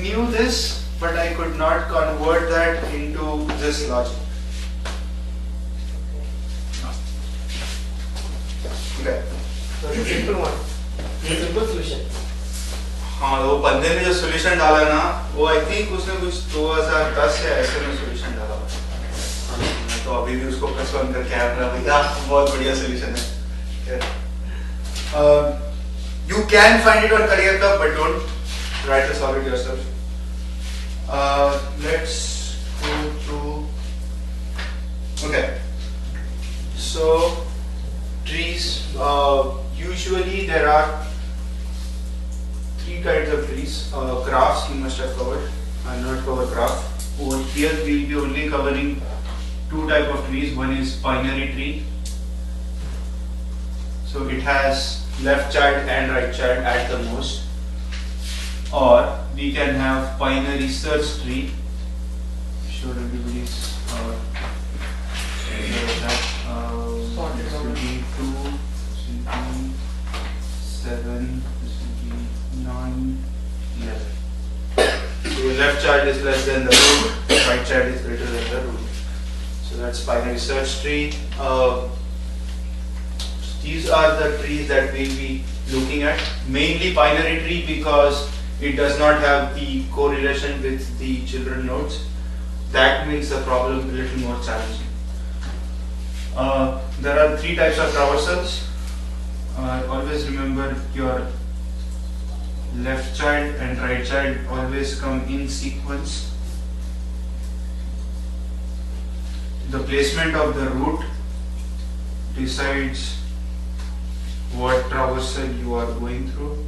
knew this, but I could not convert that into this logic. Okay. So it's a simple one. Simple solution. हाँ वो बंदे ने जो solution डाला ना वो I think उसने कुछ 2010 या ऐसे में solution डाला मैं तो अभी भी उसको प्लस वन करके आया था भैया बहुत बढ़िया solution है you can find it on career club but don't try to solve it yourself. Let's go to okay, so trees, usually there are three kinds of trees. Graphs you must have covered. I will not cover graph. Over here we will be only covering two type of trees. One is binary tree, so it has left child and right child at the most, or we can have binary search tree. Sure, everybody's this will be 2, this will be 7, this will be 9, 11. So left child is less than the root, right child is greater than the root. So that's binary search tree. These are the trees that we'll be looking at. Mainly binary tree because it does not have the correlation with the children nodes. That makes the problem a little more challenging. There are three types of traversals. Always remember your left child and right child always come in sequence. The placement of the root decides what traversal you are going through.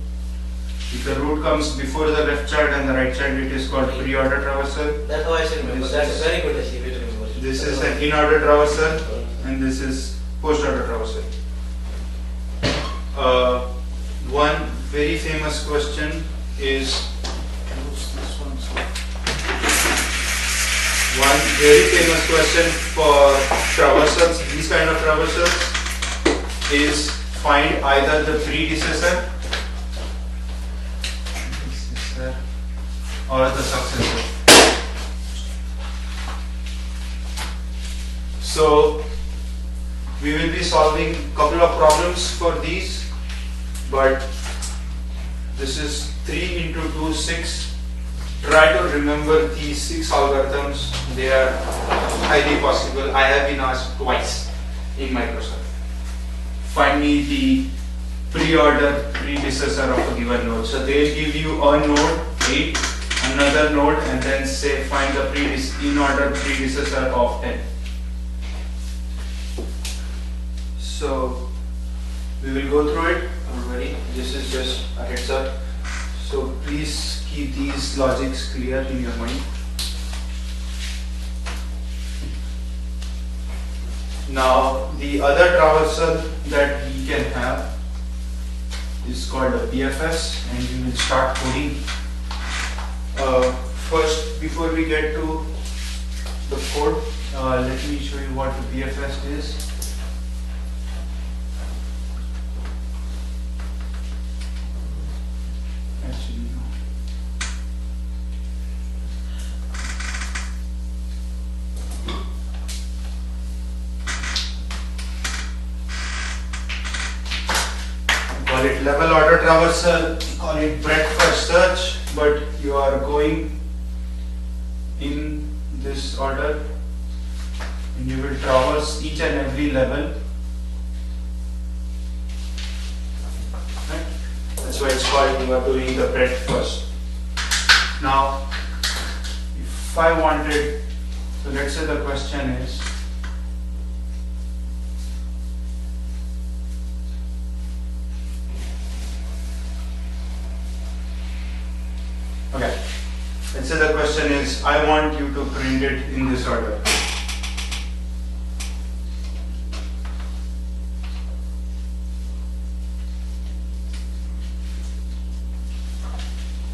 If the root comes before the left child and the right child, it is called pre-order traversal. That's how I should remember. That's a very good way to remember. This is an in-order traversal and this is post-order traversal. One very famous question is one very famous question for traversals, these kind of traversals, is find either the predecessor or the successor. So we will be solving a couple of problems for these, but this is 3 into 2, 6. Try to remember these 6 algorithms. They are highly possible. I have been asked twice in Microsoft. Find me the pre-order predecessor of a given node. So they will give you a node 8, another node, and then say find the in-order predecessor of 10. So we will go through it. Don't worry. This is just a heads up. So please keep these logics clear in your mind. Now the other traversal that we can have is called a BFS, and we will start coding. First, before we get to the code, let me show you what the BFS is. Actually, no. Call it level order traversal, call it breadth first search, but you are going in this order and you will traverse each and every level. Right? That's why it's called you are doing the breadth first. Now, if I wanted, so let's say the question is, okay, let's say the question is, I want you to print it in this order.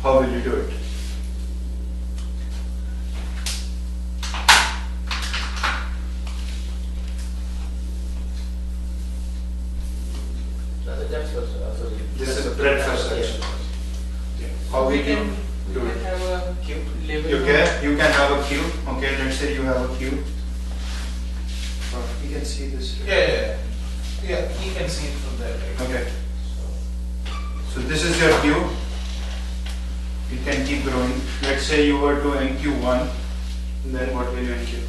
How will you do it? This is a breadth first search. How we can do it? Have a cube. Okay, you can have a cube. Okay, let's say you have a cube. You can see this. Yeah, you can see it from there, right? Okay. So this is your cube. It can keep growing. Let's say you were to NQ1, then what will you NQ?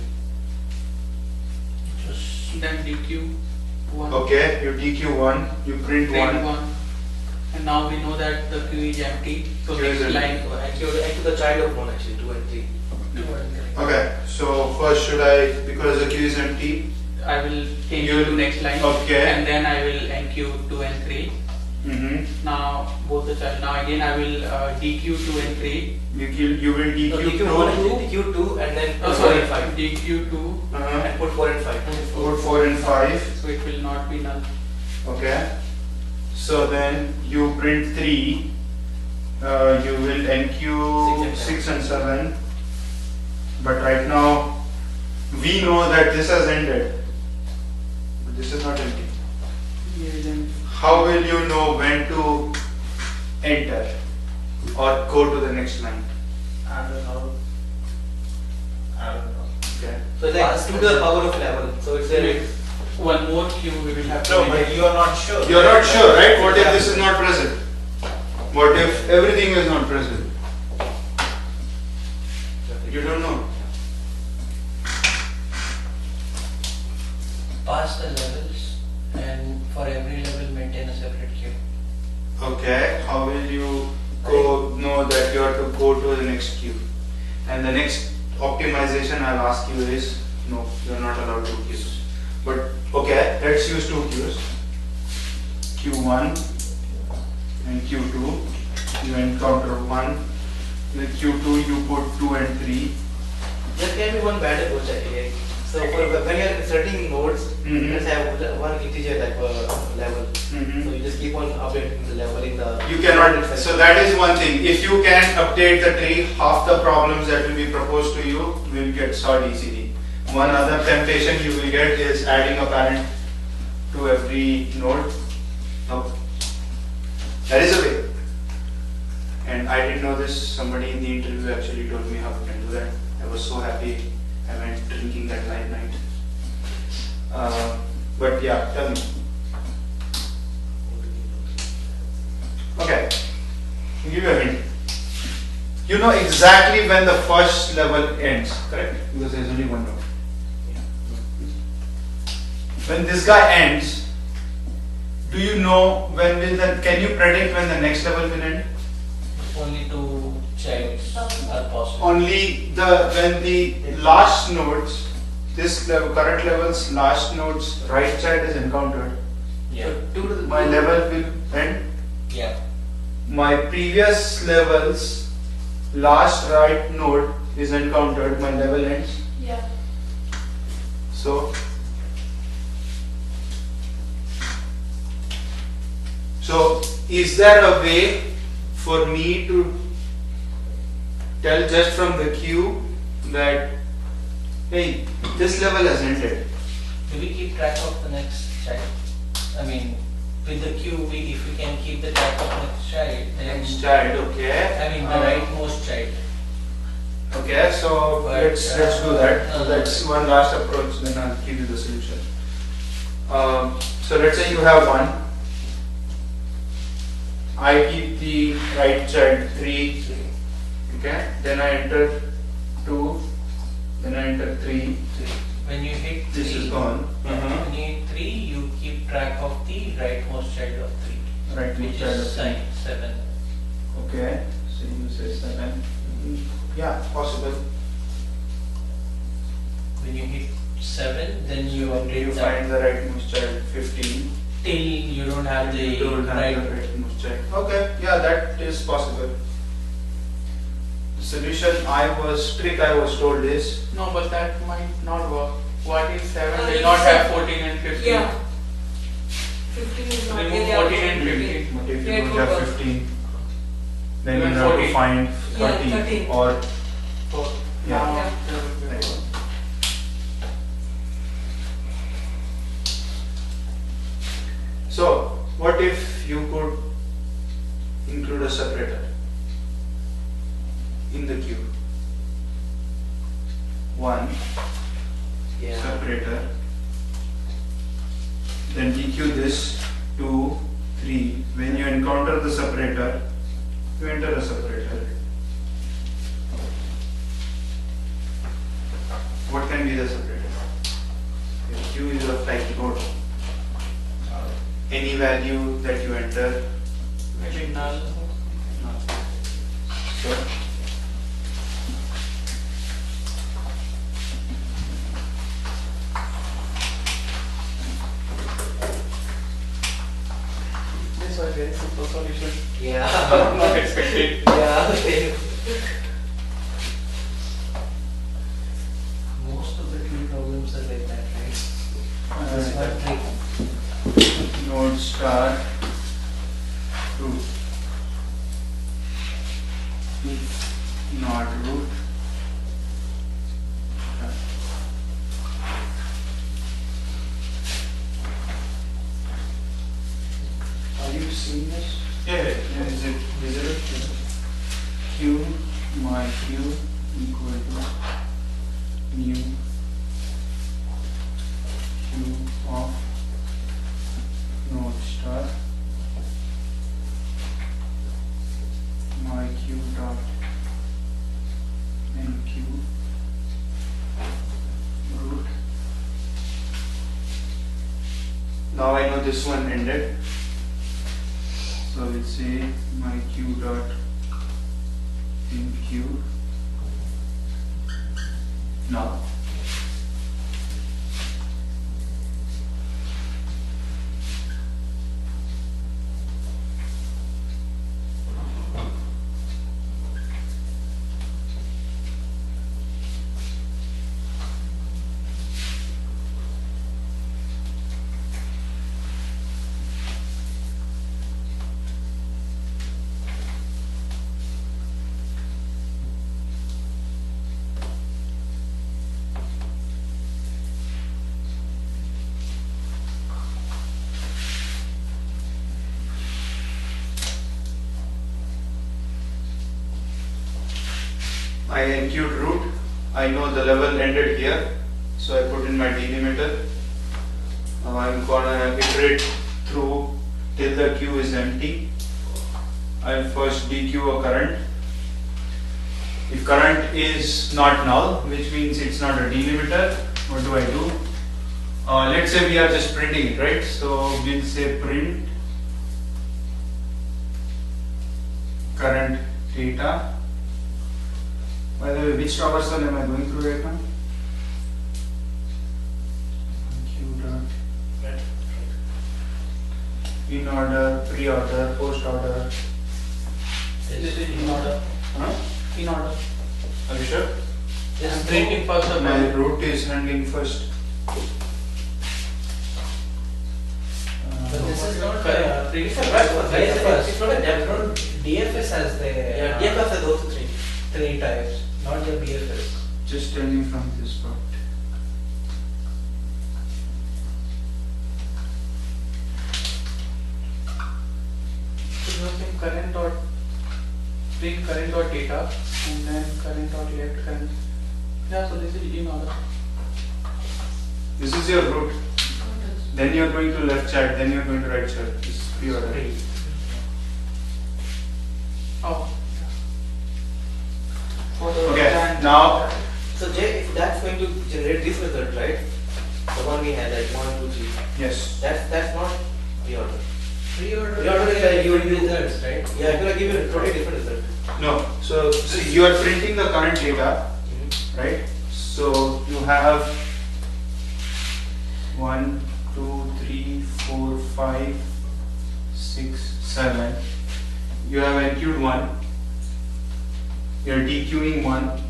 Then DQ one. Okay, you DQ1, you print Print 1. And now we know that the queue is empty. So Queue is next empty. line. Actually, the child of 1 actually, 2 and 3. Okay, so first should I, because the queue is empty, I will change You- it to next line. okay. And then I will NQ 2 and 3. Now both the child. Now again I will DQ 2 and 3. you will No, DQ DQ 1 actually, DQ 2 and then Oh, put 4 sorry. and 5. DQ 2. And put 4 and 5. Put 4 and 5. So it will not be null. Okay, so then you print 3, you will NQ 6 and 7, but right now we know that this has ended, but this is not empty. Yeah, then How will you know when to enter or go to the next line? I don't know. Okay. So it's like 2 to the power of 11. So it's a one more queue we will have to No, make. but you are not sure. You're not sure, right? What if this is not present? What if everything is not present? You don't know. Pass the levels and for every level maintain a separate queue. Okay, how will you know that you have to go to the next queue? And the next optimization I'll ask you is, no, you're not allowed 2 queues. But okay, let's use 2 queues. Q1 and Q2. You encounter 1. With Q2 you put 2 and 3. there can be one bad approach actually. So for when you are inserting nodes, Mhm. let's have one integer like level. Mhm. So you just keep on updating the level in the. You cannot, so that is one thing. If you can update the tree, half the problems that will be proposed to you will get solved easily. One other temptation you will get is adding a parent to every node. No. That is a way. And I didn't know this, somebody in the interview actually told me how we can do that. I was so happy, I went drinking that night. But yeah, tell me. Okay, I'll give you a hint. You know exactly when the first level ends, correct? Because there is only one node. When this guy ends, do you know when will the, can you predict when the next level will end? Only 2 childs are possible. Only when the last nodes, this level, current level's last node's right child is encountered, Yeah. my level will end. Yeah. My previous level's last right node is encountered, my level ends. Yeah. So is there a way for me to tell just from the queue that, hey, this level has ended? Do we keep track of the next child? I mean, with the queue, if we can keep the track of next child, then Next child, okay. I mean the rightmost child. Okay, so But, let's do that. uh, That's one last approach, then I'll give you the solution. So let's say you have 1. I keep the right child 3. Okay, then I enter 2. Then I enter 3. When you hit 3, This is gone. when you hit 3, you keep track of the rightmost child of 3, Right, which child is of sign 7. Okay, so you say 7. Yeah, possible. When you hit 7, then you You update that find the rightmost child 15. till you don't have the You don't have right. the rightmost child. Okay, yeah, that is possible. The solution I was told is, No, but that might not work. What if 7 will you not said- have 14 and 15? Yeah. 15 is not Remove there. 14 and 15. what if Yeah, you it don't would have work. 15? Then you Even have to 14. find Yeah, 30 13. or So Yeah. now Yeah. there will be Right. one. So, what if you could include a separator? in the queue. 1 Yeah. separator. Then DQ this 2, 3. When you encounter the separator, you enter a separator. What can be the separator? If Q is of type node, any value that you enter, Maybe null. so This was a very simple solution. Yeah. Not expected. Yeah. Okay. Most of the tree problems are like that, right? That's one trick. node star root. If not root, Are you seeing this? yeah, is it visible? Q, my Q equal to new Q of node star my Q dot NQ root. Now I know this one ended. So we'll say my Q dot NQ now. I enqueued root. I know the level ended here, so I put in my delimiter. Now I'm gonna iterate through till the queue is empty. I'll first DQ a current. If current is not null, which means it's not a delimiter, what do I do? Let's say we are just printing it, right? So we'll say print current data. By the way, which traversal am I going through right now? Q dot in order, pre-order, post-order. This is in order. Huh? In order. Are you sure? I'm printing first of My all. root is handling first. But this is not Correct. pretty It's a right one. DFS. It's not a depth. DFS has the Yeah, DFS has also three. three types, not your BFS. Just tell me from this part. So you have current dot print current dot data and then current dot left current. Yeah, so this is in order. This is your root. Then you are going to left child, then you are going to right child. This is pre-order. Oh. Okay, now So Jay, if that's going to generate this result, right? The one we had, like 1, 2, 3. yes. That's not pre-order. Pre-order Pre-order is like you results, right? Yeah, it's gonna give you a totally different result. No. So see, you are printing the current data, right? So you have 1, 2, 3, 4, 5, 6, 7. You have enqueued 1. You are dequeuing 1.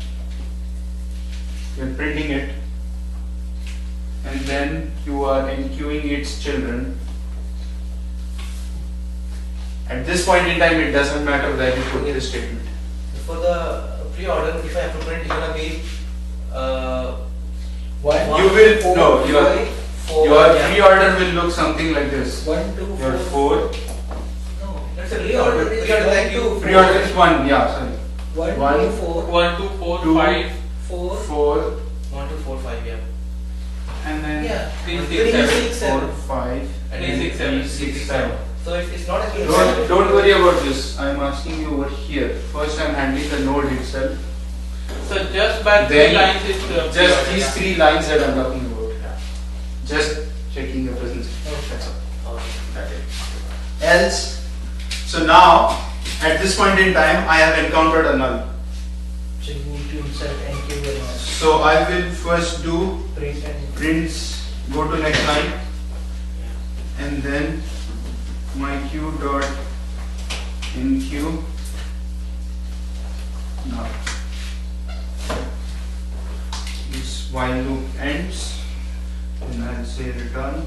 You are printing it, and then you are enqueuing its children. At this point in time, it doesn't matter where you put this statement. For the pre-order, if I have to print, it's gonna be One, You will four, no. five, four, Your yeah. pre-order will look something like this. 1, 2, Your 4. four. No, That's a pre-order is pre-order one, like two, you. Pre-order is 1. Yeah, sorry. 1, One. 2, 4, 1, 2, 4, Two. 5, 4, 4, 1, 2, 4, 5, yeah. and then Yeah. 3, 3, 6, 7. 6, 7. 5, And Three, six, seven. 6, 7. So it's not actually Don't worry about this. I'm asking you over here. First, I'm handling the node itself. So just by 3 Then lines is Just these 3 lines that I'm talking about. Just checking your presence. That's all. Okay. That's it. Else, so now at this point in time, I have encountered a null. So you need to insert NQ very much. So I will first do Print and prints, go to next line, and then my q dot nq null. This while loop ends, and I'll say return.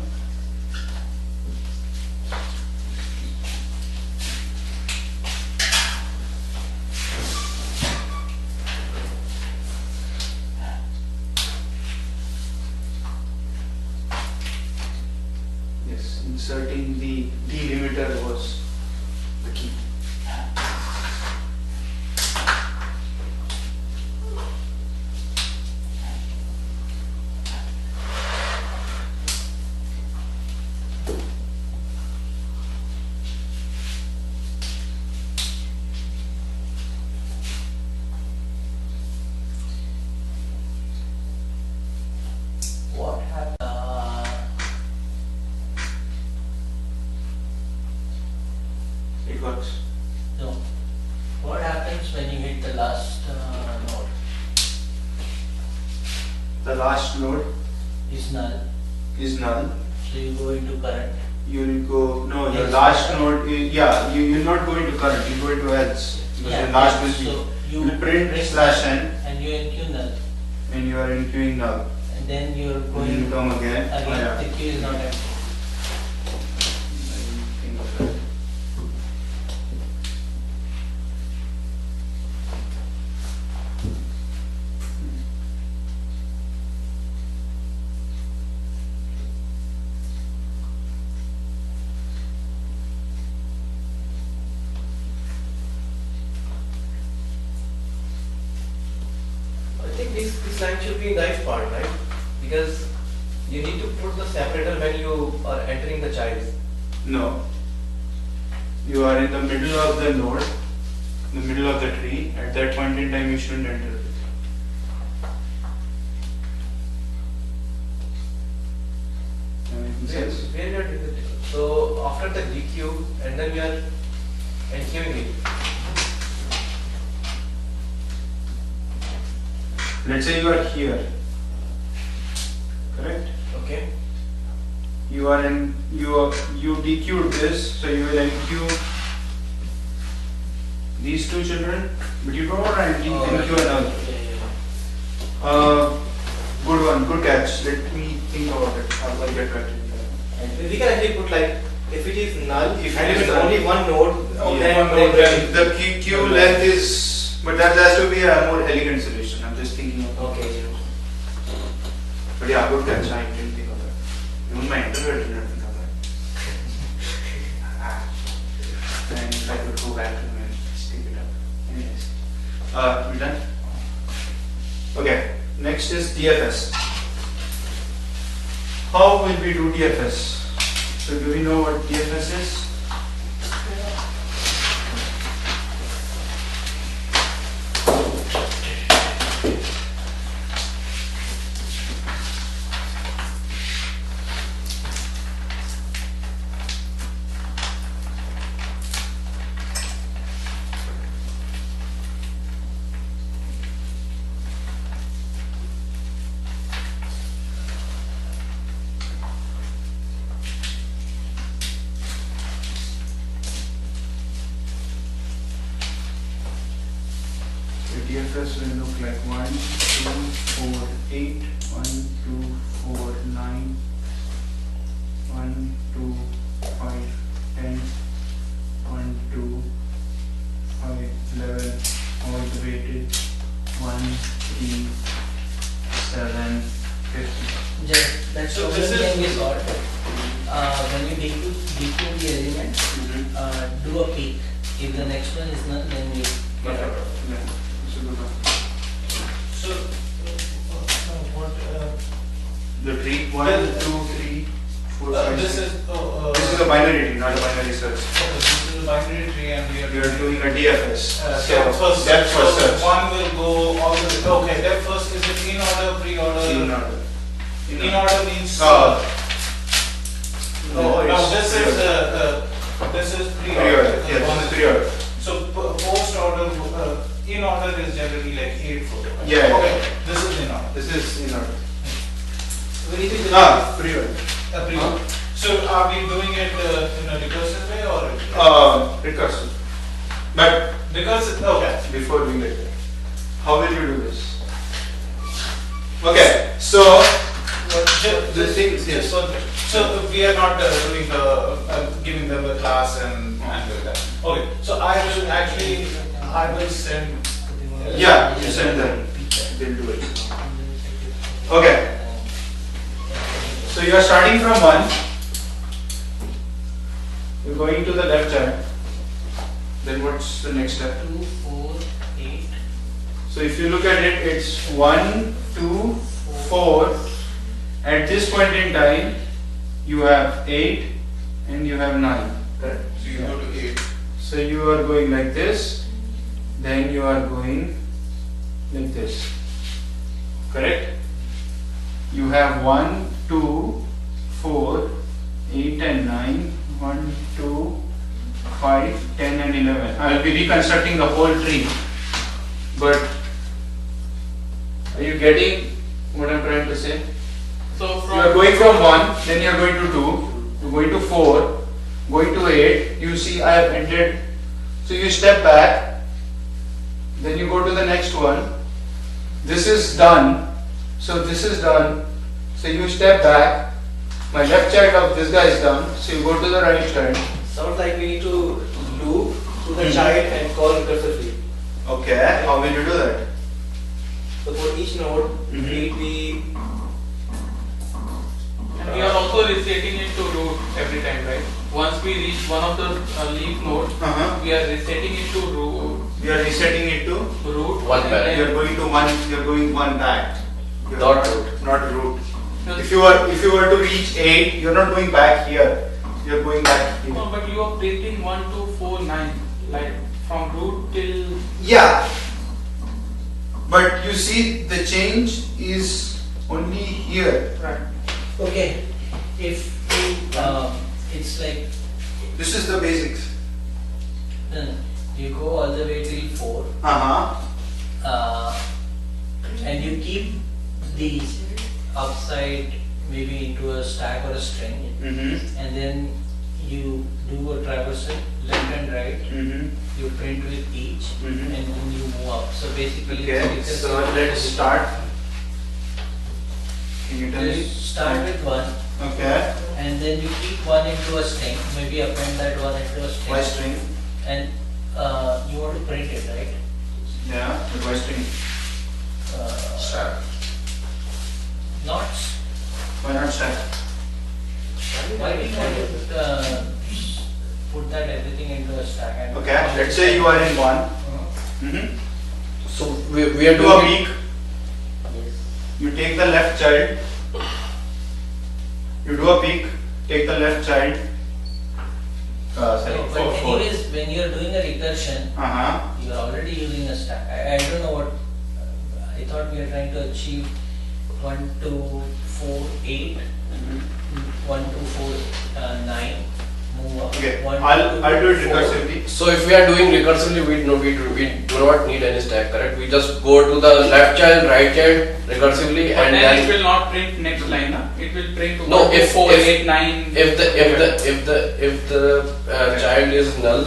Yes, inserting the delimiter was the key. what happened? It works. No. What happens when you hit the last node? The last node Is null. is null. So you go into current. You will go, no, your Yes. last node, yeah, you will not go into current, you go into else. Because Yeah, your last will so be, you you print slash n and you NQ null. and you are enqueuing null. And then you're When going you come again, again. The queue is not empty. Think of that. I think this line should be nice part, right? Because you need to put the separator when you are entering the child. No. You are in the middle of the node, the middle of the tree. At that point in time, you shouldn't enter it. Am I making sense? Where you are doing it? So after the DQ and then you are enqueuing it. Let's say you are here. Correct? Okay. You are in, you DQ'd this, so you will NQ these two children, but you don't want to NQ another. Good one, good catch. Let me think about it. I'll get back to you. We can actually put like, if it is null, If it and is if it's null, only one node, Yeah, then the queue length is, but that has to be a more elegant solution. I'm just thinking of. okay. But yeah, good catch. I didn't think of that. Even my interview I didn't think of that. And if I could go back to my stick it up. Anyways, we done? Okay. Next is DFS. How will we do DFS? So do we know what DFS is? The DFS will look like 1, 2, 4, 8, 1, 2, 4, 9, 1, 2, 5, 10, 1, 2, 5, 11, all the weighted, 1, 3, 7, 50. Just that So problem this is- can be solved. When you DQ the element, do a peek. If the next one is null, then you Yeah. This is the one. So, what, The tree 1, Well, 2, 3, 4, 5, This 6. is, This is a binary tree, not a binary search. okay, this is a binary tree and we We are are doing a DFS. depth first. depth So first search. one will go all the way, okay, depth first, is it in order, pre-order? In order. In order means. No, No, it's this is, pre-order. this is Pre-order. pre-order. Yeah, this is pre-order. So post order, in order is generally like 8 foot. Yeah. Okay, this is in order. This is in order. When it is Pre-order. Pre-order. So are we doing it in a recursive way or? Recursive. But Because, okay. before we get there, how will you do this? Okay, so the thing is, yes. So we are not doing the, giving them the class and doing that. Okay, so I will send. Yeah, you send them. They'll do it. Okay. So you are starting from 1. You're going to the left hand. Then what's the next step? 2, 4, 8. So if you look at it, it's 1, 2, 4. At this point in time, you have 8 and you have 9. Correct? So you go to 8. So you are going like this, then you are going like this. Correct? You have 1, 2, 4, 8 and 9, 1, 2, 5, 10 and 11. I will be reconstructing the whole tree. But are you getting what I am trying to say? So You are going from 1, then you are going to 2, you are going to 4, going to 8. You see I have ended. So you step back, then you go to the next one. This is done. So this is done. So you step back. My left child of this guy is done. So you go to the right child. Sounds like we need to loop to the child and call recursively. Okay, how will you do that? So for each node, it be and we are also resetting it to root every time, right? Once we reach one of the leaf nodes, we are resetting it to root. We are resetting it to Root. One and parent. you then- are going to one. You are going one back. You are Not root. Not root. Yes. If you were to reach 8, you are not going back here. You are going back here. No, but you are printing 1, 2, 4, 9, like from root till. Yeah. But you see, the change is only here. Right. Okay, if we, it's like, This is the basics. you go all the way till 4, and you keep the upside maybe into a stack or a string, and then you do a traversal left and right, you print with each, Mhm. and then you move up. So basically, Okay. it's So let's start. Can you tell me? Just start with 1, Okay. and then you keep 1 into a string, maybe append that 1 into a string. Why string? And you want to print it, right? Yeah. But why string? Uh, Not, Why not stack? why do you want to put that everything into a stack? And Okay. Let's say you are in 1. So we are Do a doing peak. You take the left child. You do a peak. Take the left child. Sorry. No, but anyways, when you are doing a recursion, you are already using a stack. I don't know what, I thought we are trying to achieve 1, 2, 4, 8, 1, 2, 4, 9, move up. Okay. 1, I'll do it 4. recursively. So if we are doing recursively, we do not need any stack, correct? We just go to the left child, right child, recursively, But and then it then will not print next line, huh? It will print No, 1, 2, if- 4, if- 8, 9. if the child is null,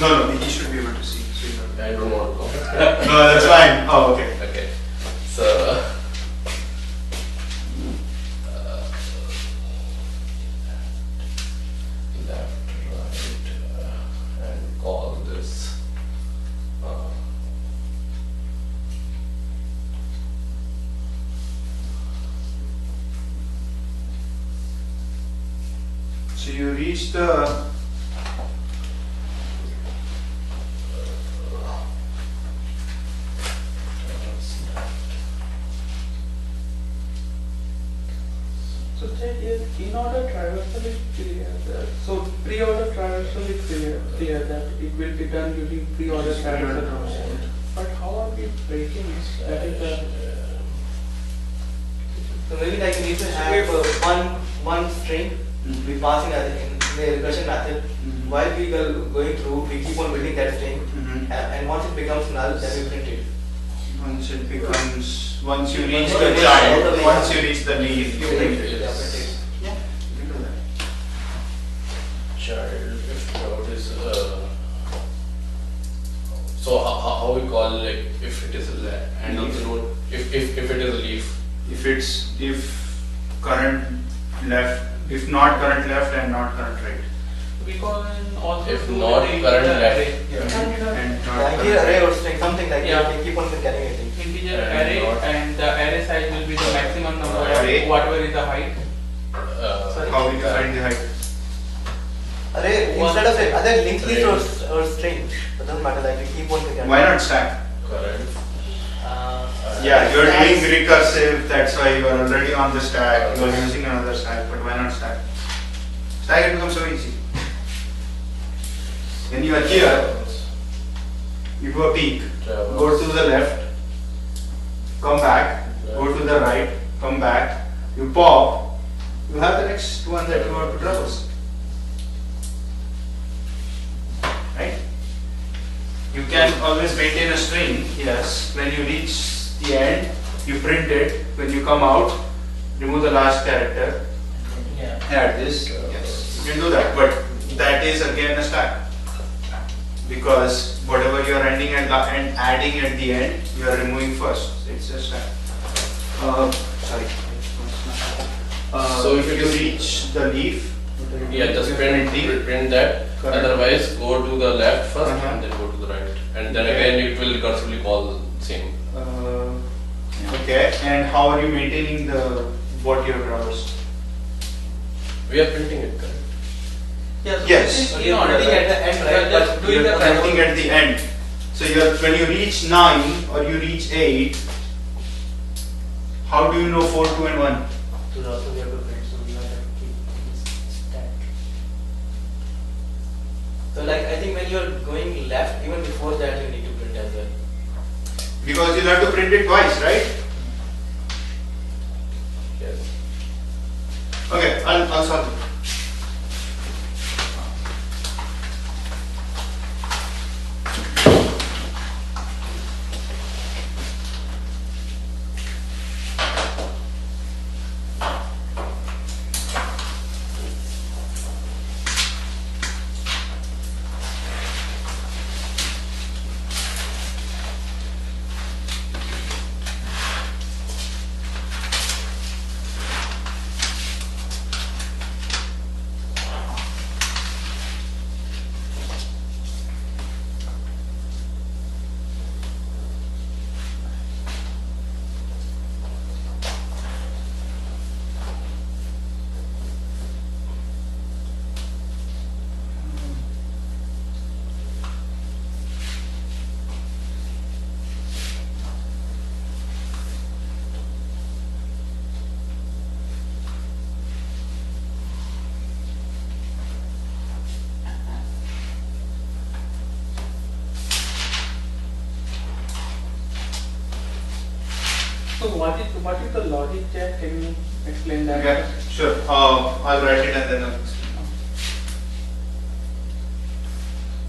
No, he should be able to see. So you know. I don't want to. No, that's fine. Oh, okay. Okay, so left, right, and call this. So you reach the So check is in-order traversal is clear. So pre-order traversal is clear that it will be done using pre-order traversal. But how are we breaking it? That is the So maybe like you need to have one string we pass in the recursion method. While we are going through, we keep on building that string, and once it becomes null, then we print it. once it becomes once you reach Once the you child, reach the once leaf. you reach the leaf, you print it. Yeah, print it. Yeah, you can do that. Child, if cloud is, so how we call, like, if it is a end of the node, if it is a leaf. If current left, if not current left and not current right. we can also If do not the current integer left. array. And not Yeah, current here array right. or string, something like Yeah. that. We keep on concatenating. Integer And array not- and the array size will be the maximum number Array. of whatever is the height. Sorry. How we define the height? Array One- instead of it, other linked list Array. or string. It doesn't matter. Like we keep on concatenating. Why not stack? Current. Yeah, you're Stacks. doing recursive, that's why you are already on the stack, you are using another stack, but why not stack? Stack, it becomes so easy. When you are here, you do a peek, go to the left, come back, go to the right, come back, you pop, you have the next one that you want to traverse. Right? You can always maintain a string, yes, when you reach the end, you print it, when you come out, remove the last character, Yeah. add this, yes, you can do that, but that is again a stack. Because whatever you are ending and adding at the end, you are removing first, it's a stack. Sorry. So if if you it is- reach the leaf, Yeah, just you print that, Correct. otherwise go to the left first Uh-huh. and then go to the right. And then Okay. again it will recursively call the same. Okay, and how are you maintaining what you have traversed? We are printing it, correct? Yeah, so Yes. this is Again, printing at the end, We are right? just But doing You the are printing at the end. So when you reach 9 or you reach 8, how do you know 4, 2 and 1? So also we have to print. So we have to keep this stack. So like I think when you're going left, even before that you need to print as well. Because you'll have to print it twice, right? Yes. Okay, I'll solve it. So what is the logic check? Can you explain that? Okay, sure. I'll write it and then I'll explain.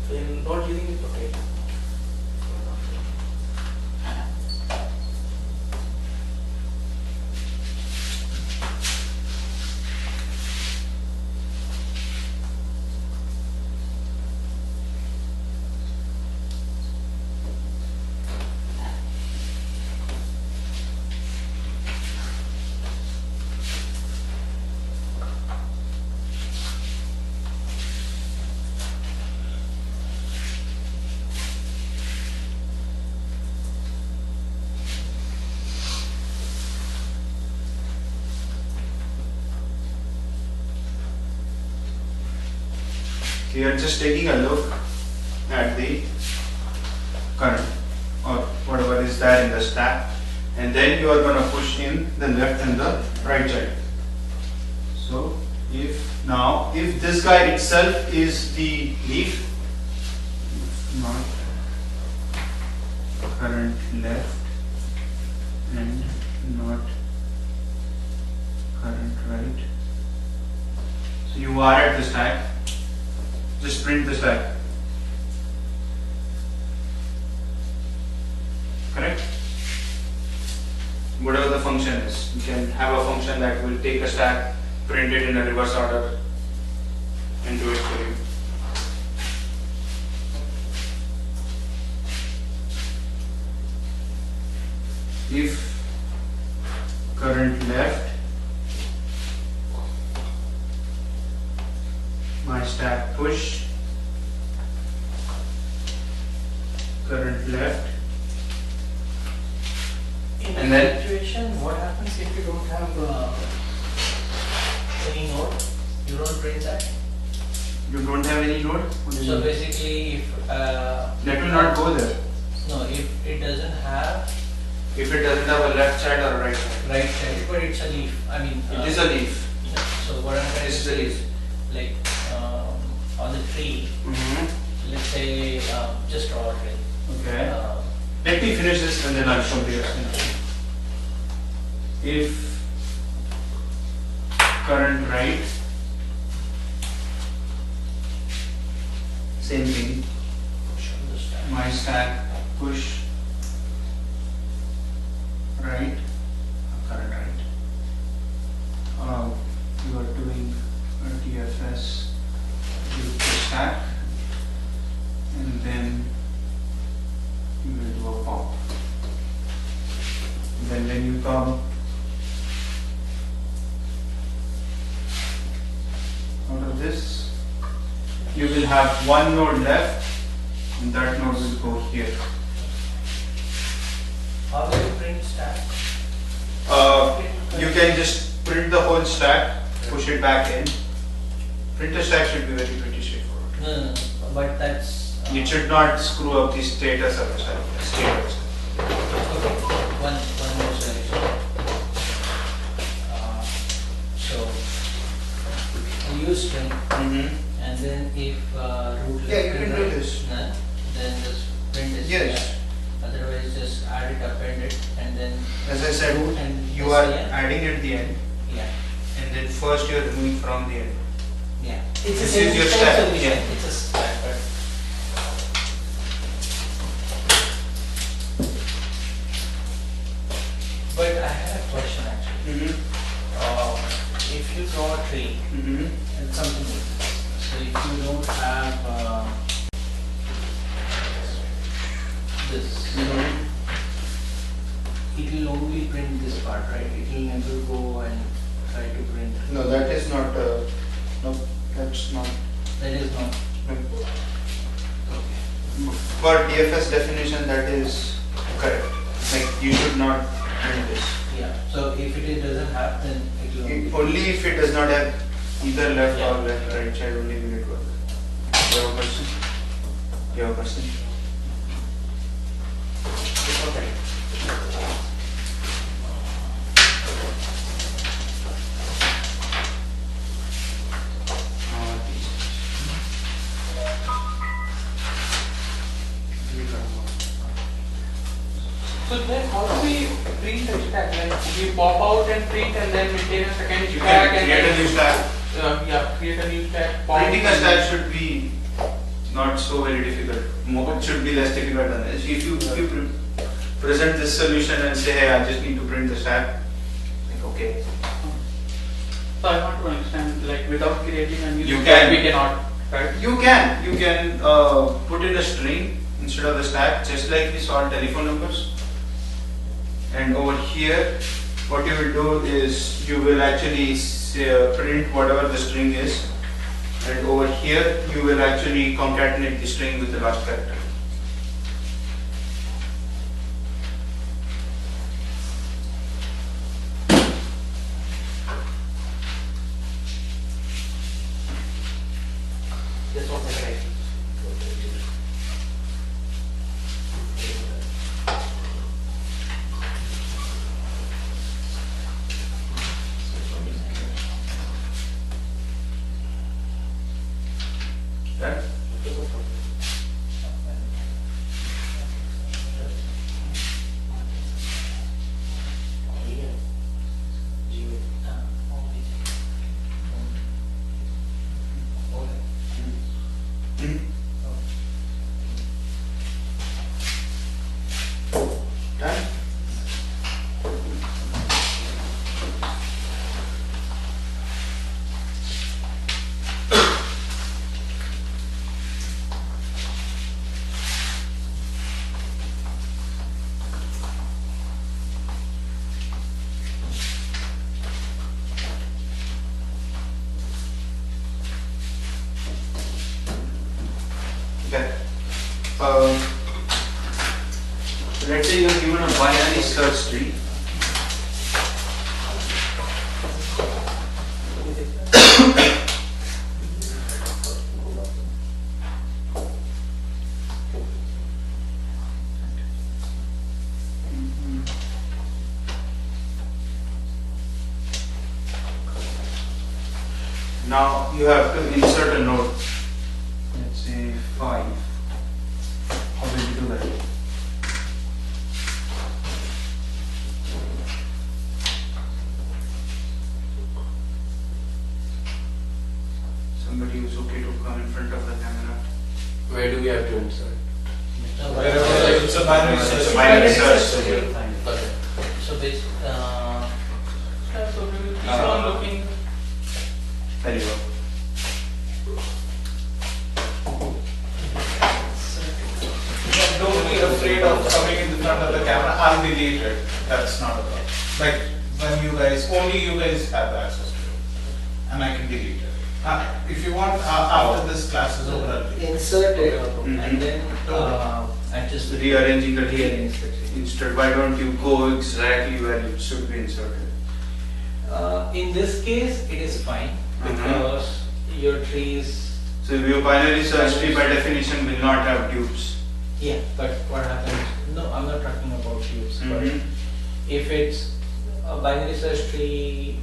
So you're not using it, okay. we are just taking a look at the current or whatever is there in the stack, and then you are going to push in the left and the right child. So if this guy itself is the leaf, not current left and not current right, so you are at the stack, just print the stack. Correct? Whatever the function is, you can have a function that will take a stack, print it in a reverse order, and do it for you. If current left, my stack push, current left, In and that then situation, what happens if you don't have any node? You don't print that. you don't have any node. What do you So mean? basically, if That will not go there. no, if it doesn't have If it doesn't have a left side or a right side. right side, but it's a leaf. I mean, It is a leaf. So what I'm trying to This is a say leaf. is, like on the tree, let's say just draw a tree. Okay. Uh, Let me finish this and then I'll show you. If current right, same thing, show the stack. my stack push right, current right. You are doing a DFS with the stack, and then you will do a pop. Then when you come out of this, you will have one node left, and that node will go here. How will you print stack? You can just print the whole stack, push it back in. Print the stack should be pretty straightforward. No, but that's It should not screw up the status of the stack. okay. One more solution. So we use string, and then if root left Yeah, you can and do right, this. none, then just print this. Yes. here. Otherwise, just add it, append it, and then As I said, root and you are SCN. adding at the end, Yeah, and then first you are removing from the end. yeah. It's This the same, is your same stack, solution. yeah. It's a stack, but I have a question actually. If you draw a tree and something like this, so if you don't have this, it will only print this part, right? It will never go and try to print. No, that is not. No, that's not. That is not. For DFS definition, that is correct. Like you should not print this. Yeah. So if it doesn't have, then it will only. Only if it does not have either left Yeah. or left right child, only will it work. You have a question? You have a question? Okay. So then how do we print a stack? Like we pop out and print and then maintain a second You stack can and create a then new stack. create a new stack. pop Printing a and stack then- should be not so very difficult. It should be less difficult than this. If you present this solution and say, hey, I just need to print the stack, like okay. So I want to understand, like without creating a new You stack, can. we cannot, right? You can put in a string instead of the stack, just like we saw telephone numbers. And over here, what you will do is you will actually print whatever the string is, and over here you will actually concatenate the string with the last character. This one is Done? Okay. Let's say you are given a binary search tree. Now you have to insert a node. Let's say 5. How will you do that? Somebody who's okay to come in front of the camera. Where do we have to insert? Wherever it's a binary It's a search. binary search, so you'll find it. Okay. So basically, So we will keep on looking. There you go. Don't be afraid of coming in front of the camera. I'll delete it. That's not a problem. Like when you guys, only you guys have access to it, and I can delete it. If you want, after this class is over, I'll delete it. insert it Mhm. and then adjust the Rearranging the tree. rearrange the tree. Instead, why don't you go exactly where it should be inserted? In this case, it is fine because your trees. So your binary search tree by definition will not have tubes. Yeah, but what happens? No, I'm not talking about tubes. But Mhm. if it's a binary search tree,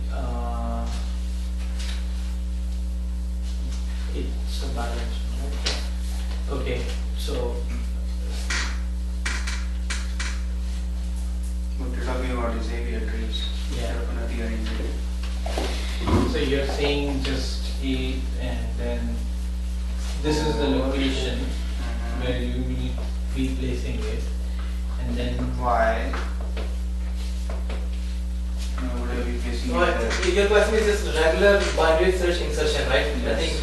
it's a balance. Right? Okay, so What you're talking about is aviar trees. Yeah. You're gonna rearrange it. so you're saying just 8 and then this is the location where you will be placing it, and then Why? No, would I be placing No, it there? your question is just regular binary search insertion, right? Yes.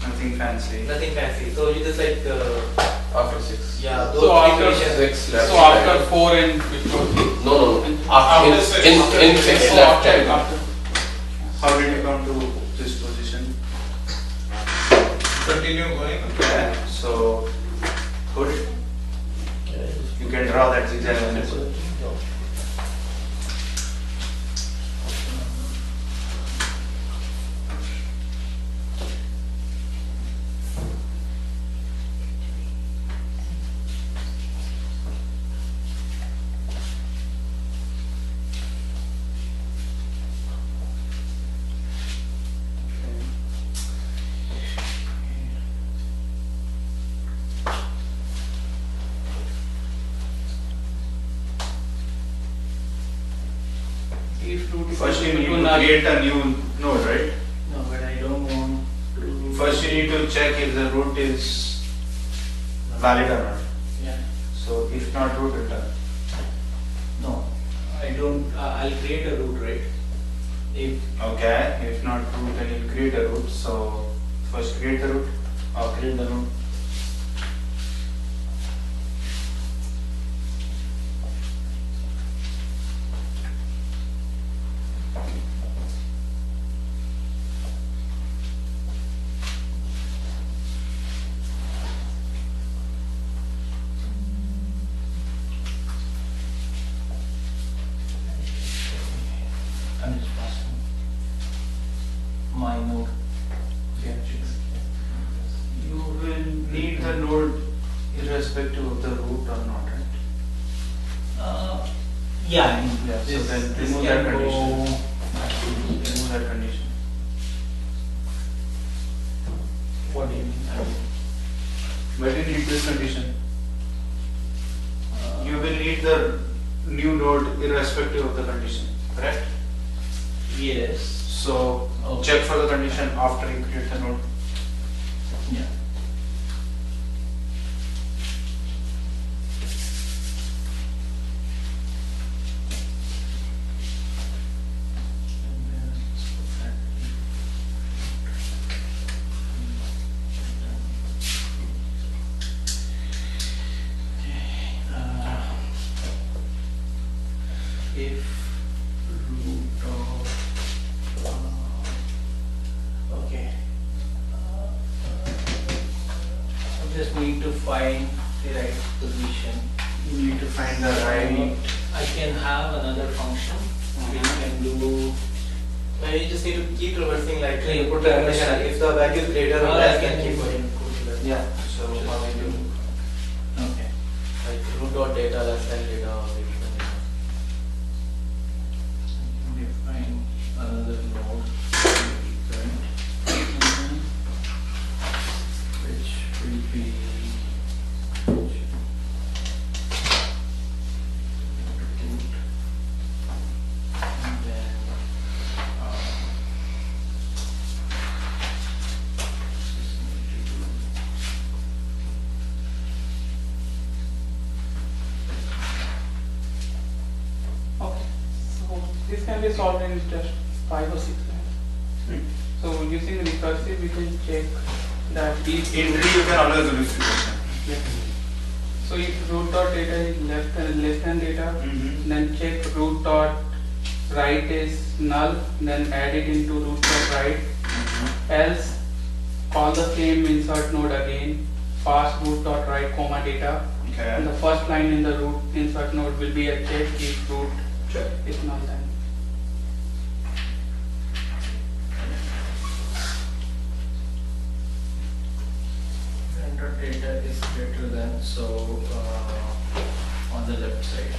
Nothing fancy. Nothing fancy. So you just like After 6. yeah, those So three after conditions. 6 left. So after 4 and before. No, no, no. After In, six. in 6 So left after, hand. after. How did you come to this position? Continue going. Okay, so good. You can draw that zigzag line as well. If root is First you equal need to to null. create a new node, right? no, but I don't want to. First you need to check if the root is valid or not. Yeah. So if not root, return. No, I don't. I'll create a root, right? If Okay, if not root, then you'll create a root. So first create the root or create the root. I'm just passing my node. Yeah. You will need the node irrespective of the root or not, right? Yeah, I mean, Yeah, so this, then this remove can that go. Remove that condition. What do you mean? I mean, Why do you need this condition? You will need the new node irrespective of the condition, correct? Yes. So Okay. check for the condition after you create the node. Yeah. If root of okay, I just need to find the right position. You need to find the right. I can have another function which can do. You just need to keep reversing, like Okay. put the condition. If the value is greater or Or I less, can then keep do- going. Yeah. So how do you do? Okay. Like root dot data less than data or equal than data. Define another node current, which will be root. And then just need to do Okay, so this can be solved in just 5 or 6 lines. So using recursive, we can check that each In tree you can always do this equation. So if root dot data is less than data, Mhm. then check root dot right is null, then add it into root dot right. Else call the same insert node again, pass root dot right comma data, Okay. and the first line in the root insert node will be a check if root Check. is null then. render data is greater than, so on the left side.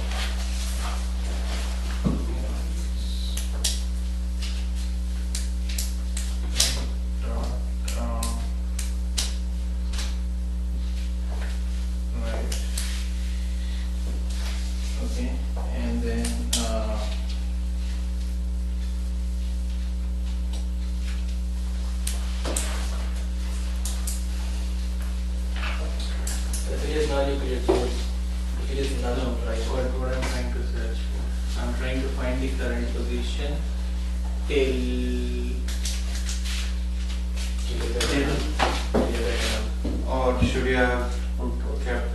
Right. Okay, and then If it is null, you create code. If it is null, no, right? what I'm trying to search for. I'm trying to find the current position till Or should you have kept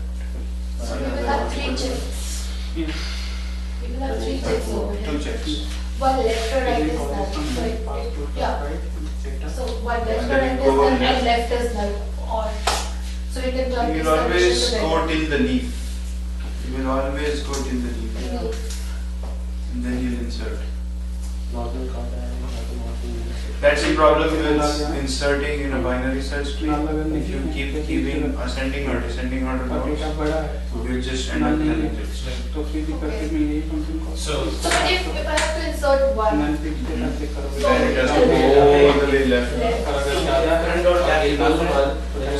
So we will have 3 checks. Yes. We will have 3 checks over here. 2 checks? One left or right is null. So yeah. So one left or right is null and left is null. Or so we can turn You this will always condition to go till the leaf. You will always go till the leaf. leaf. And then you'll insert. Normal content, That's the problem with inserting in a binary search tree. If you keep keeping ascending or descending order और nodes, data बड़ा है you just end up null नहीं telling है it. तो फिर recursive में यही function को So So but if I have to insert one null fix data से करोगे So- Then it has to go all the way left. left. Current dot gap equals to null.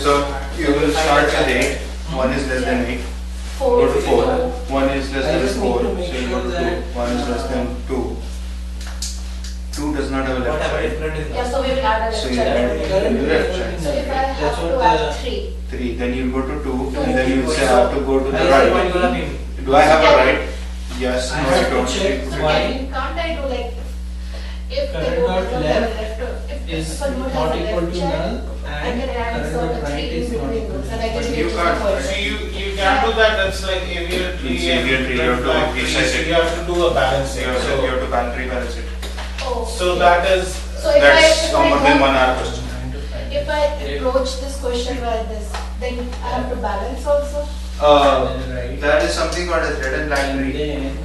So you will start with 8. 1 is less than 8. Four. Go to 4. 1 is less I than just need 4. to So make you go sure to 2. that- 1 is less than 2. 2 does not have a left Whatever side. different is Yeah, null. so we will add a So left you add child. the left side. So if I That's have what to add the- 3. 3. Then you go to 2. Two. And then you say I have to go to the I see what right. you are meaning. Do I have a right? Yes. I No, have I to don't. check So why can't I do like if the current node dot does not left have a left or is if a node not has a equal left to child, null I and can add current sort dot of right 3 is in not between equal those to and I null. can But you use can't- the So first. you can do that, that's like aviar tree. It's aviar and tree, you have to red flag resize tree, it. so you have to do a balancing. You have to So rebalance it. Oh, so okay. that is, So if That's I, a more than if 1 I, hour question. I'm trying to find if I approach this question like this, then I have to balance also. Right. That is something called as red and black And tree. then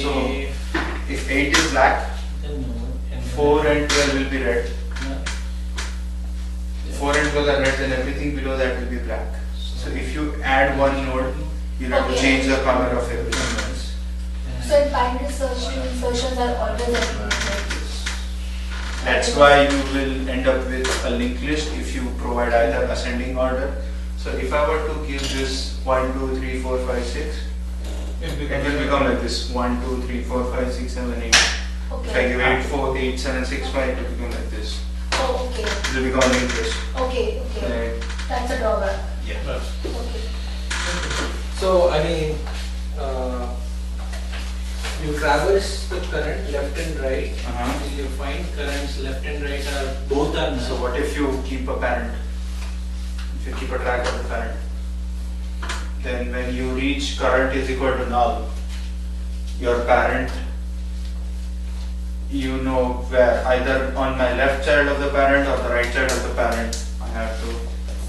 So, if if 8 is black, the node and 4 and 12 will be red. no. 4 and 12 are red, then everything below that will be black. So if you add one node, you'll have to Okay. change the color of everything else. So in binary search, insertions are always at least. That's why you will end up with a linked list if you provide either ascending order, So if I were to give this 1, 2, 3, 4, 5, 6, it will become like this 1, 2, 3, 4, 5, 6, 7, 8. If I Okay. give 8, 4, 8, 7, 6, 5, it will become like this. Oh, okay. It will become interest. Okay, okay. Right. That's a drawback. Yeah. Okay. So, I mean, you traverse the current left and right, Uh-huh. you find currents left and right are both are So null. what if you keep a parent? If you keep a track of the current, then when you reach current is equal to null, your parent, you know where, either on my left child of the parent or the right child of the parent, I have to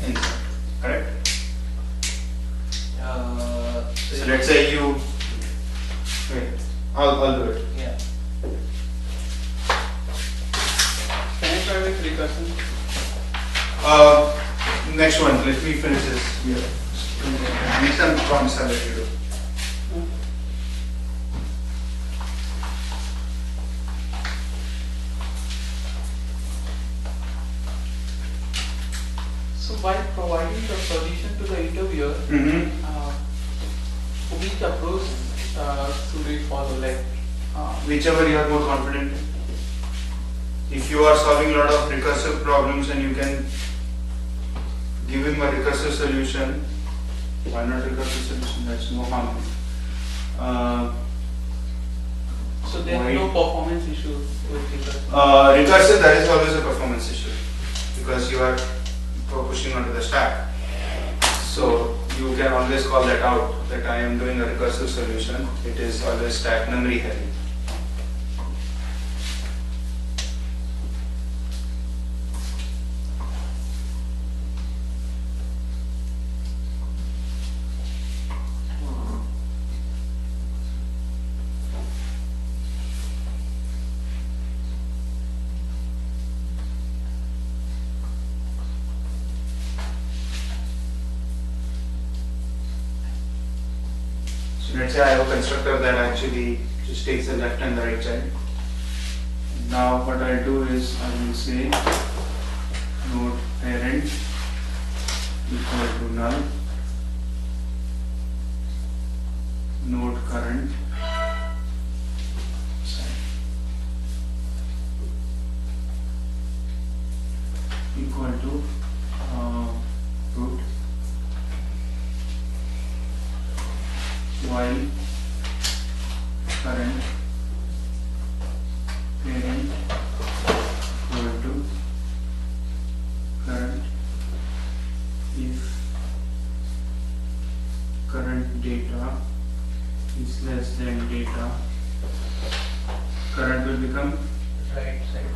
insert, correct? So let's say you, wait, I'll do it. Yeah. Can I try with recursion? Next one, let me finish this here. Next time, promise I'll let you do. So by providing the solution to the interviewer, which approach should we follow? Like, Whichever you are more confident in. If you are solving a lot of recursive problems and you can give him a recursive solution, why not recursive solution? That's no harm. so there is no performance issue with recursion. Recursive, there is always a performance issue because you are pushing onto the stack. So you can always call that out that I am doing a recursive solution. It is always stack memory heavy. So let's say I have a constructor that actually just takes the left and the right child. Now what I'll do is I will say node parent equal to null, node current equal to root while current parent equal to current if current data is less than data, current will become Right side.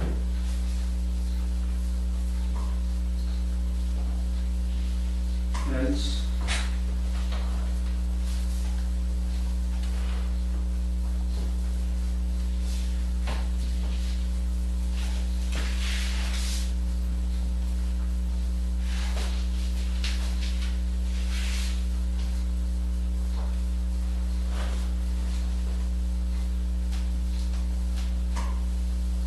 else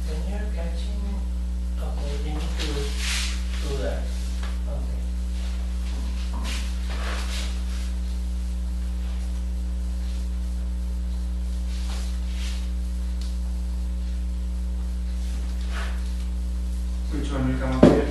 When you are catching, okay, you need to do that. Okay. which one will come up here?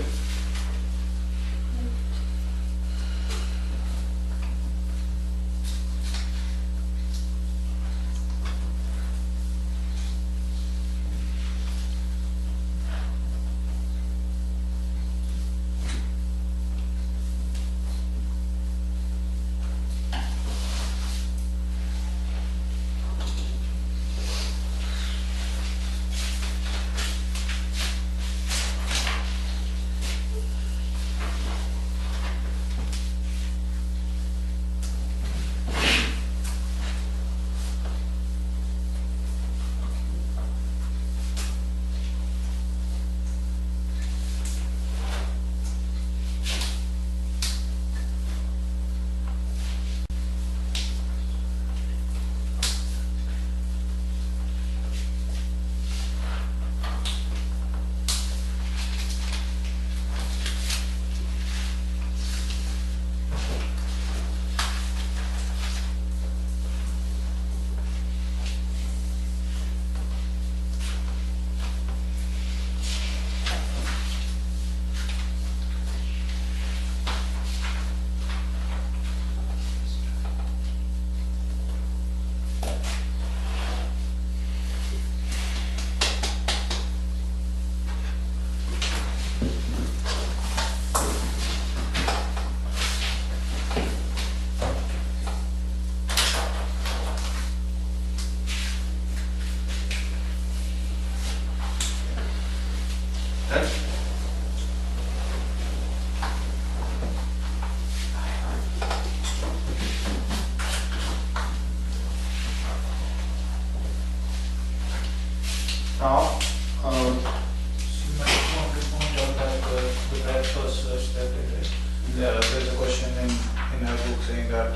saying that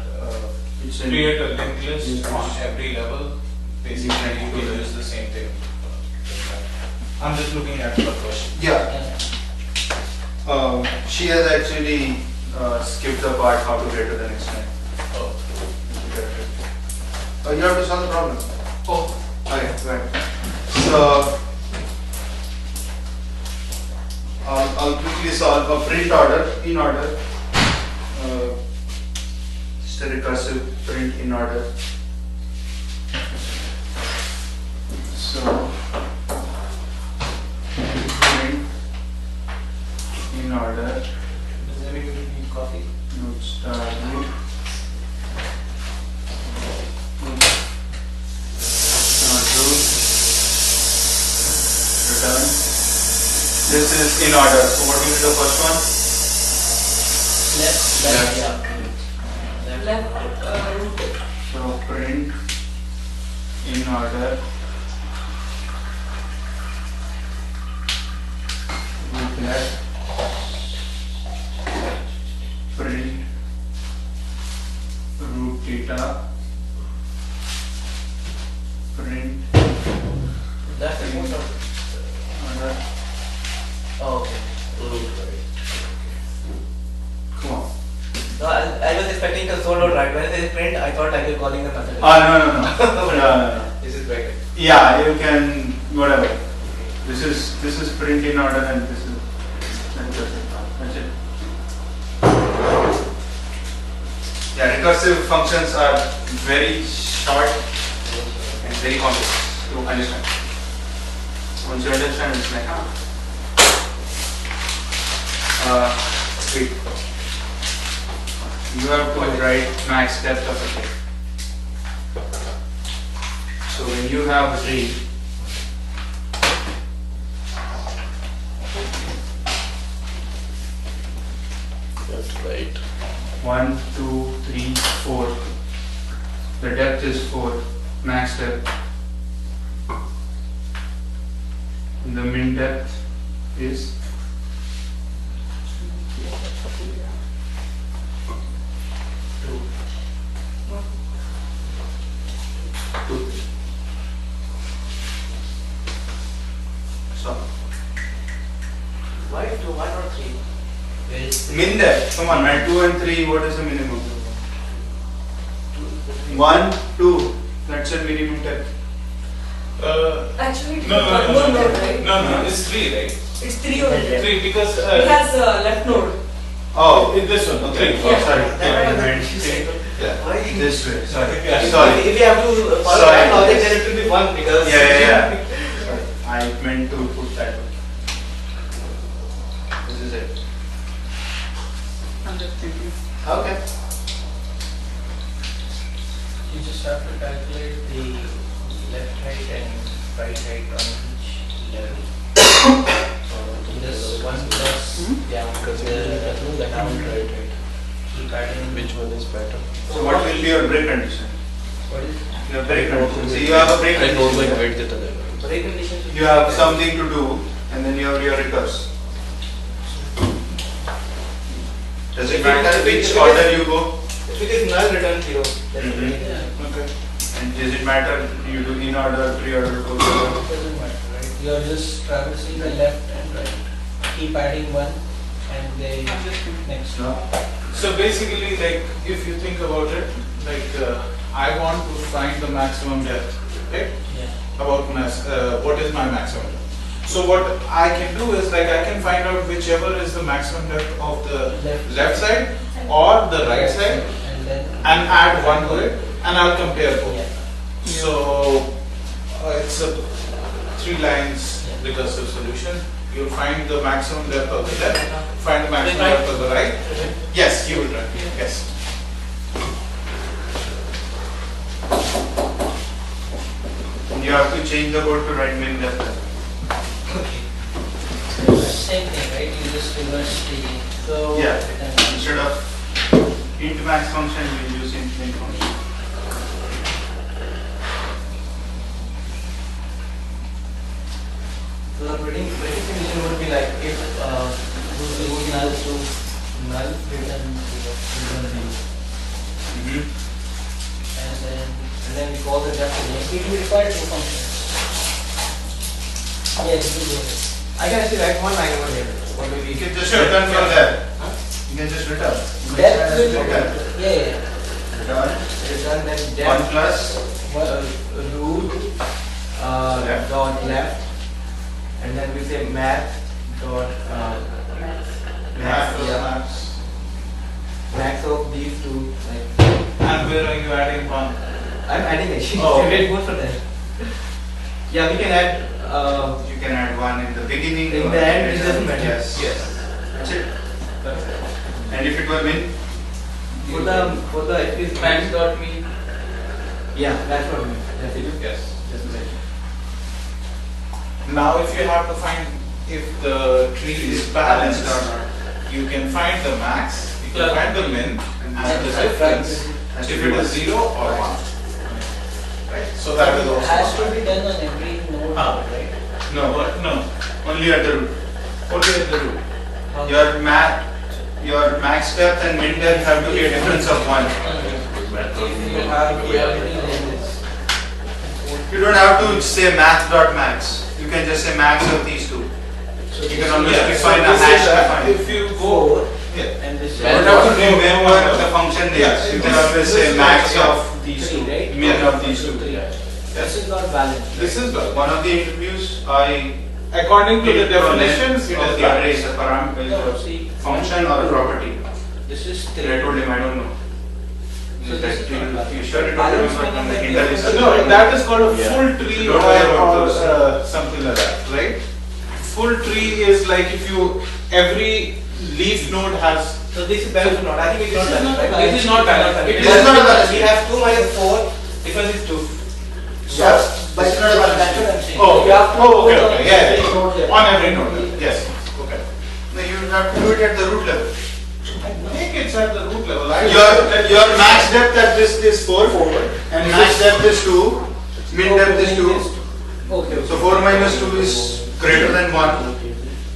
It's in- create a linked list on every level. Basically, you will use the same thing. I'm just looking at the question. Yeah. She has actually skipped the part how to get to the next line. Oh. You have to solve the problem. Oh. Okay, right. So I'll quickly solve a print order in order. Just a recursive print in order. So print in order. Does anybody need coffee? Node star root. Return. This is in order. So what will be the first one? Left, yeah. Left, So print in order with left print root data print That's the most of. order. Oh, okay. Come on. No, I was expecting a solo right. When I say print, I thought like you're calling the method. No. This is bracket. Yeah, you can whatever. This is print in order and this is that's it. Yeah, recursive functions are very short and very complex to understand. Once you understand, it's like wait. You have to write max depth of a thing. So when you have read, That's right. 1, 2, 3, 4. The depth is 4, max depth. And the min depth is 2. So Why 2? Why not 3? Where is min depth, come on man, 2 and 3, what is the minimum? 1, 2, that's a minimum depth. Actually, it's No, one more node, right? No, it's 3, right? It's 3 only. 3 because It has left node. Oh, this one. okay, Three. sorry. That I was meant you said. Yeah. Why? this way, sorry. Yeah. Sorry. If you have to follow Sorry. that logic, then it will be 1 because. Yeah. Sorry. I meant to put that one. This is it. I'm just thinking. Okay. You just have to calculate the left, right and right on each level. This 1 plus, yeah, Because the down right. keep adding. Which one is better? So what will be your break condition? What is Your break condition. So you have a break I don't like condition. wait the other. Break conditions. You have something to do and then you have your recurse. Does it matter which order you go? If it is null, return 0. That's Mhm. break. Yeah. Okay. And does it matter you do in order, pre-order, post-order? Doesn't matter, right? You are just traversing the left and right. Keep adding 1 and they next. No? So basically, like, if you think about it, like, I want to find the maximum depth, right? Yeah. About what is my maximum depth. So what I can do is, like, I can find out whichever is the maximum depth of the left side or the right side And then. and add 1 to it, and I'll compare both. Yeah. So it's a 3 lines recursive solution. You'll find the maximum depth of the left, find the maximum depth of the right. Yes, you will try. Yes. And you have to change the code to write min depth. Same thing, right? You just reverse the. So. Yeah. and- Instead of int max function, we use int min function. So the breaking condition would be like if Null to null, return 0. it will require two functions. Yes, you go ahead. I can actually write one line over here. Or You maybe can just return from there. You can just return. Depth will, Return. yeah. Return. return then 1 depth plus. root Left. dot left, and then we say math dot Max, yeah, max. max of these two. Like, And where are you adding one? I'm adding actually. Oh, okay. Wait, more for that. Yeah, we can add. You can add 1 in the beginning. In or the end, it later. doesn't matter. Yes. That's it. And if it were min? For the at least Max dot mean. yeah, that's what I mean. That's it. Yes. Just a minute. Now if you have to find if the tree is balanced, you can find the max, you can Yeah. find the min, and the difference if it is 0 or 1. Right? So that is It also. has to be done on every node, Ah. right? No, No, only at the root. only at the root. How- Your max depth and min depth have to be a difference of 1. If you have already done this. You don't have to say math.max. You can just say max of these two. So You this can always Yeah, define so a this hash is that define. if you go, yeah. and this is You don't have to remember the function names. You can always say max of these two, three, right? min of these two. Three. Yes. This is not valid. This is the, One of the interviews, I according to the did for definitions, it length of is the array is that. a parameter, No, is see, a function or a property. this is I three. told him I don't know. So this is not valid. You sure you don't Balance remember from the meaning Hindu that research? No, that is called a full tree Don't worry about or those. something like that, right? Full tree is like if you, every leaf node has, So this is balance or not? I think it is This is balance, not right? balance. This is not balance. It is not a balance. We have 2 minus 4. Difference is 2. Yeah, but it's not a balance. That's what I'm saying. Oh, You have to oh, okay, put on okay, yeah, every yeah. node there. On every node, yes, okay. No, you have to do it at the root level. I think it's at the root level. Your max depth at this is 4 and max depth is 2, min depth is 2. Okay. So 4 minus 2 is greater than 1.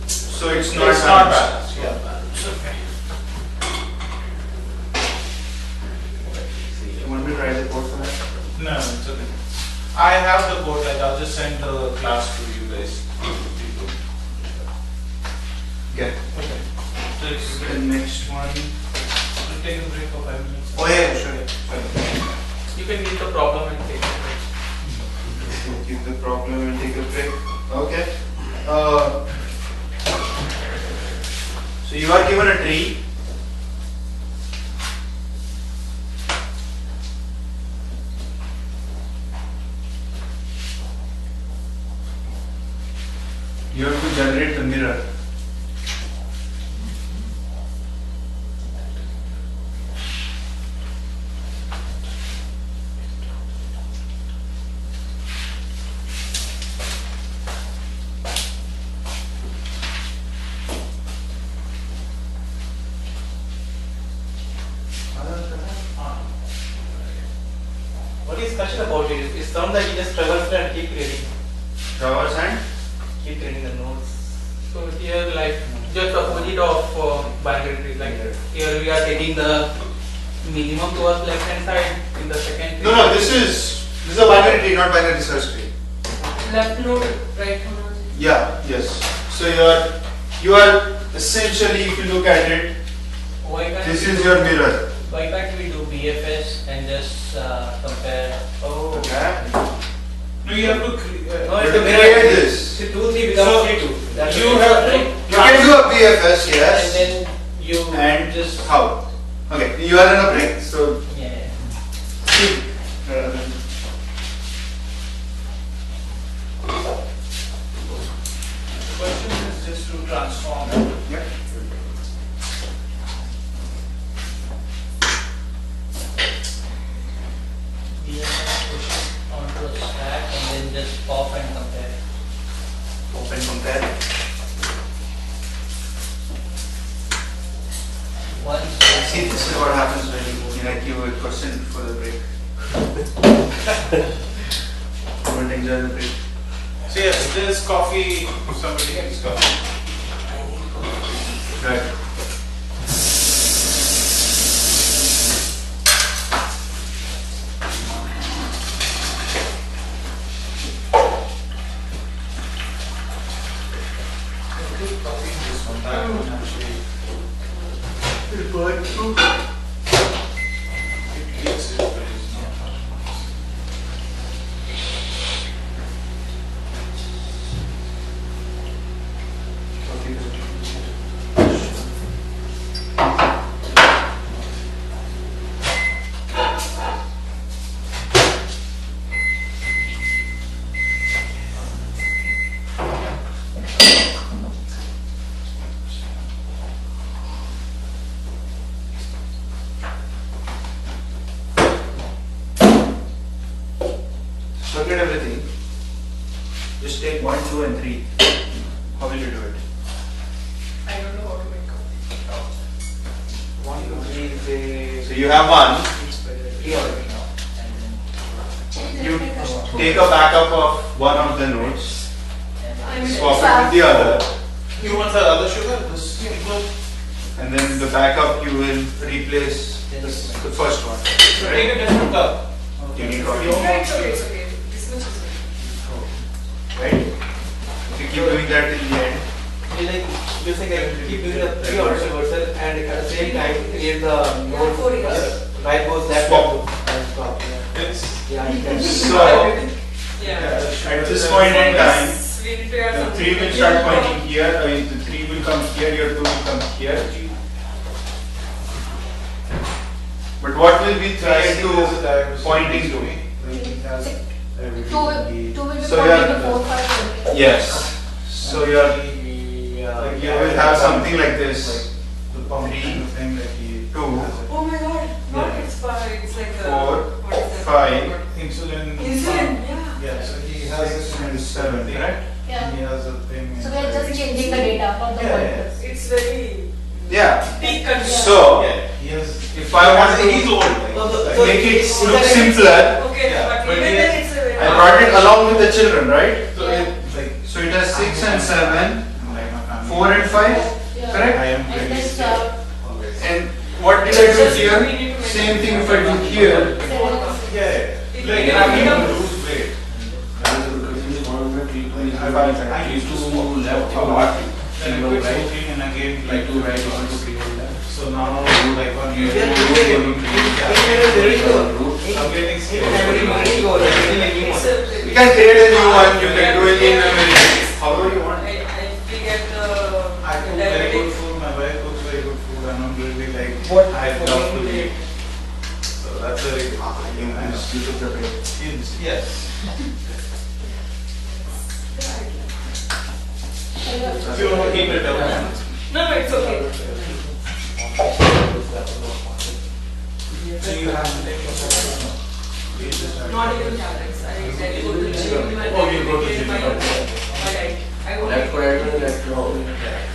So it's not It's not balanced. balanced, yeah. Okay. You want me to write the code for that? No, it's okay. I have the code, like I'll just send the class to you guys. Okay. Okay. So it's, The next one. we'll take a break for 5 minutes. Oh yeah, sure. You can give the problem and take it. Give the problem and take a break. Okay. So you are given a tree. You have to generate the mirror. What is special about it? It's not that you just traverse and keep creating Traverse and the nodes. So here like just opposite of binary tree. Like here we are taking the minimum towards left hand side in the second tree. no, this is a binary tree, not binary search tree. Left node, right node. Yeah, yes. So you are essentially, if you look at it, Why can't this we is do- your mirror. Why can't we do BFS and just compare? Oh. Okay. No, you have to, No, You it's have a to mirror. create this. 2, 3 becomes So, 3, 2. That's you it. have to, Right. You can do a BFS, And yes. then you And just how? Okay, you are in a break, so yeah. speak. rather than- the question is just to transform it. Yeah. BFS push it onto a stack and then just pop and compare. Open compare. Once See, this is what happens when I give a question for the break. Don't enjoy the break. So yes, there's coffee, somebody needs coffee. Right. forget everything. Just take 1, 2 and 3. How will you do it? I don't know how to make up. 1, 2, 3 is a So you have 1. pre-order. You take a backup of one of the nodes, I'm swap it with the other, You want the other sugar? This equal? and then the backup you will replace the first one. So take a different cup. You need No, coffee, it's okay, it's okay. This much is okay. right? If you keep doing that till the end, Like using keep doing the pre-order reversal and at the same time create the node for it. right goes left Swap. and swap. It's Yeah, you can. so Yeah. at this point in time, We need to add the something. 3 will start pointing here, the 3 will come here, your 2 will come here. But what will be 3 and 2 pointing to? Two will be So pointing yeah. to 4, 5. Yes. So you will have something like this. Three thing that he 2, Oh my god, not it's five, it's like a. 4, what is that? 5, insulin. Insulin, yeah. Yeah, so he has this and 7, correct? Yeah. He has a thing. So we are just changing the data, not the Yeah, pointers. It's very Yeah. peak condition. So Yeah, he has. if I want He's to old. Like, make it look simpler, Okay, Yeah, but but even he then has- it's a very. I brought it along with the children, right? So it's like So it has 6 and 7, like my family. 4 and 5, Yeah. correct? I am And very then scared always. And what did I do here? Same thing if I do here. Yeah, It like will I be can enough. lose weight. I used to left a lot. Then Then I quit smoking and again like like to right on to three on left. so now like on you. Yeah, I'm getting scared. It's a. You can create a new one, you can do it in a minute, however you want. I get I cook very good food, my wife cooks very good food, and I'm really like, What I for love to me? eat. So that's very good. You took the break. Yes. If you want to keep it up. No, it's okay. So you have to take Not even tablets. I go to the gym and Oh, you go to I gym, my okay. diet. I go Left to to right and left to right.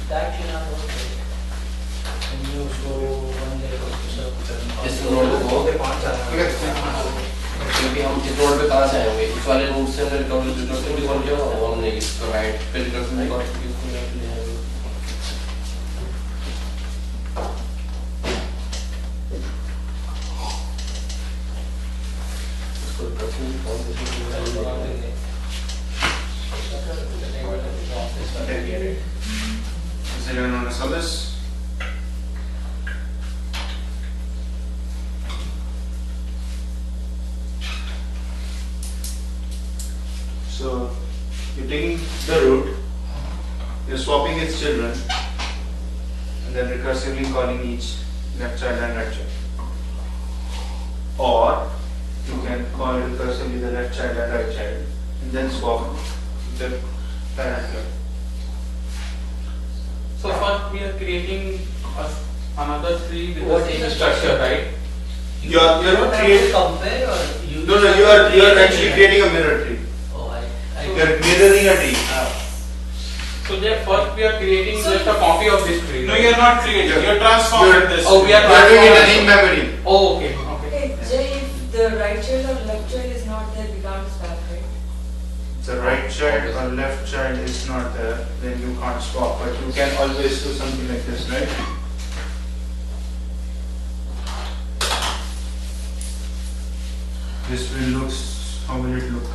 That you have also. When you go one day to इस node को क्योंकि हम इस node पे कहाँ से आएंगे इस वाले नोड से हमने रिकॉर्ड से रिकॉर्ड किया वो हमने इस राइट पे रिकॉर्ड इसको लेफ्ट ले आएंगे इसको रिकॉर्ड कौन से Does anyone want to solve this? So you're taking the root, you're swapping its children, and then recursively calling each left child and right child. Or you can call recursively the left child and right child, and then swap the parent child. So first we are creating another tree with What the is same the structure, right? You are don't have creating. to compare or you. No, you are actually creating a mirror tree. Oh, I. You are mirroring a tree. So there first we are creating just a copy of this tree. No, you're not creating, you're transforming this. Oh, we are You are doing it in memory. Oh, okay, okay. Hey, Jay, if the right child or left child is not there, we can't swap, right? The right child or left child is not there, then you can't swap. But you can always do something like this, right? This will look. How will it look?